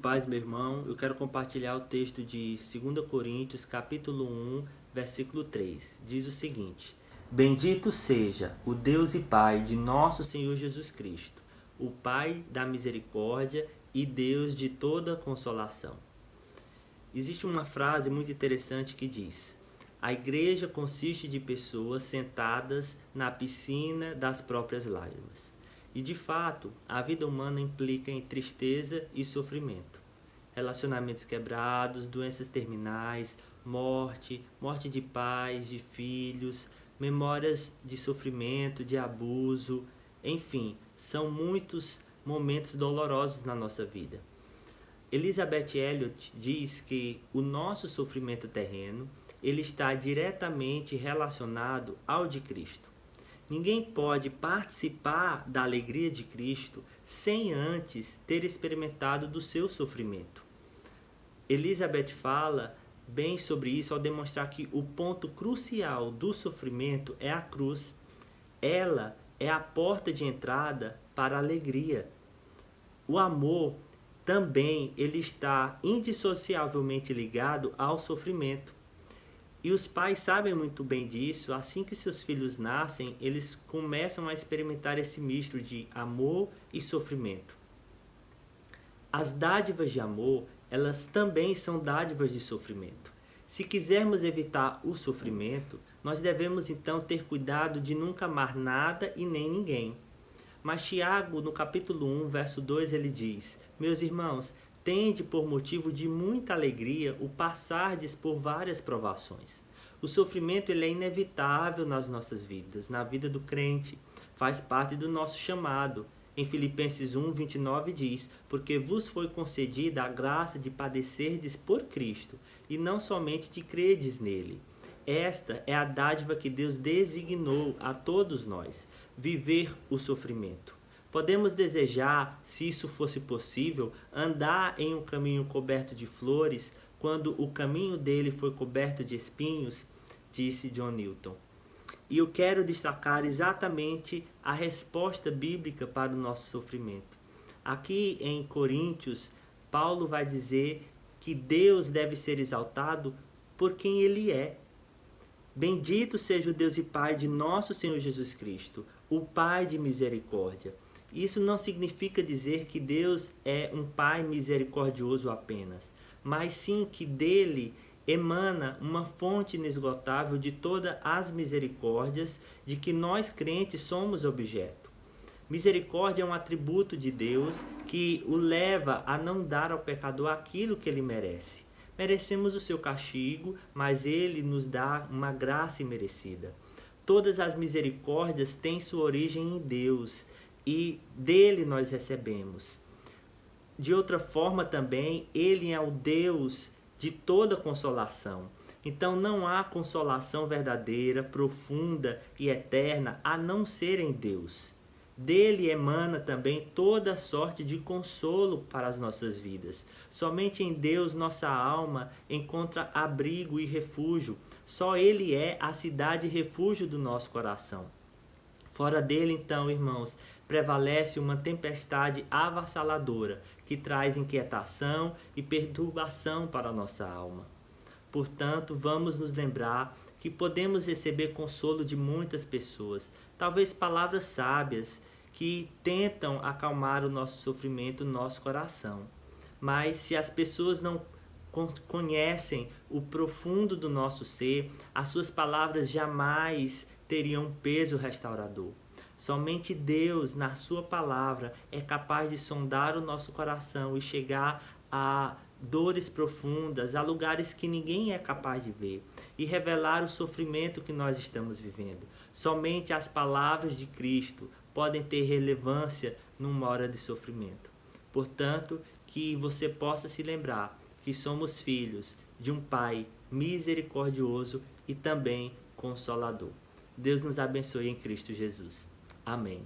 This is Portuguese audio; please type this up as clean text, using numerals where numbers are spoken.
paz, meu irmão. Eu quero compartilhar o texto de 2 Coríntios, capítulo 1, versículo 3. Diz o seguinte: Bendito seja o Deus e Pai de nosso Senhor Jesus Cristo, o Pai da misericórdia e Deus de toda consolação. Existe uma frase muito interessante que diz: a igreja consiste de pessoas sentadas na piscina das próprias lágrimas. E de fato, a vida humana implica em tristeza e sofrimento. Relacionamentos quebrados, doenças terminais, morte de pais, de filhos, memórias de sofrimento, de abuso, enfim, são muitos momentos dolorosos na nossa vida. Elizabeth Elliot diz que o nosso sofrimento terreno ele está diretamente relacionado ao de Cristo. Ninguém pode participar da alegria de Cristo sem antes ter experimentado do seu sofrimento. Elizabeth fala bem sobre isso ao demonstrar que o ponto crucial do sofrimento é a cruz. Ela é a porta de entrada para a alegria. O amor também ele está indissociavelmente ligado ao sofrimento. E os pais sabem muito bem disso. Assim que seus filhos nascem, eles começam a experimentar esse misto de amor e sofrimento. As dádivas de amor, elas também são dádivas de sofrimento. Se quisermos evitar o sofrimento, nós devemos então ter cuidado de nunca amar nada e nem ninguém. Mas Tiago, no capítulo 1, verso 2, ele diz: Meus irmãos, tende por motivo de muita alegria o passardes por várias provações. O sofrimento ele é inevitável nas nossas vidas, na vida do crente, faz parte do nosso chamado. Em Filipenses 1, 29 diz: Porque vos foi concedida a graça de padecerdes por Cristo, e não somente de credes nele. Esta é a dádiva que Deus designou a todos nós, viver o sofrimento. Podemos desejar, se isso fosse possível, andar em um caminho coberto de flores, quando o caminho dele foi coberto de espinhos, disse John Newton. E eu quero destacar exatamente a resposta bíblica para o nosso sofrimento. Aqui em Coríntios, Paulo vai dizer que Deus deve ser exaltado por quem ele é. Bendito seja o Deus e Pai de nosso Senhor Jesus Cristo, o Pai de misericórdia. Isso não significa dizer que Deus é um Pai misericordioso apenas, mas sim que dele emana uma fonte inesgotável de todas as misericórdias de que nós crentes somos objeto. Misericórdia é um atributo de Deus que o leva a não dar ao pecador aquilo que ele merece. Merecemos o seu castigo, mas ele nos dá uma graça imerecida. Todas as misericórdias têm sua origem em Deus e dele nós recebemos. De outra forma também, ele é o Deus de toda consolação. Então não há consolação verdadeira, profunda e eterna a não ser em Deus. Dele emana também toda sorte de consolo para as nossas vidas. Somente em Deus nossa alma encontra abrigo e refúgio. Só Ele é a cidade e refúgio do nosso coração. Fora dele, então, irmãos, prevalece uma tempestade avassaladora que traz inquietação e perturbação para a nossa alma. Portanto, vamos nos lembrar que podemos receber consolo de muitas pessoas, talvez palavras sábias que tentam acalmar o nosso sofrimento no nosso coração. Mas se as pessoas não conhecem o profundo do nosso ser, as suas palavras jamais teriam peso restaurador. Somente Deus, na sua palavra, é capaz de sondar o nosso coração e chegar a dores profundas, a lugares que ninguém é capaz de ver e revelar o sofrimento que nós estamos vivendo. Somente as palavras de Cristo podem ter relevância numa hora de sofrimento. Portanto, que você possa se lembrar que somos filhos de um Pai misericordioso e também consolador. Deus nos abençoe em Cristo Jesus. Amém.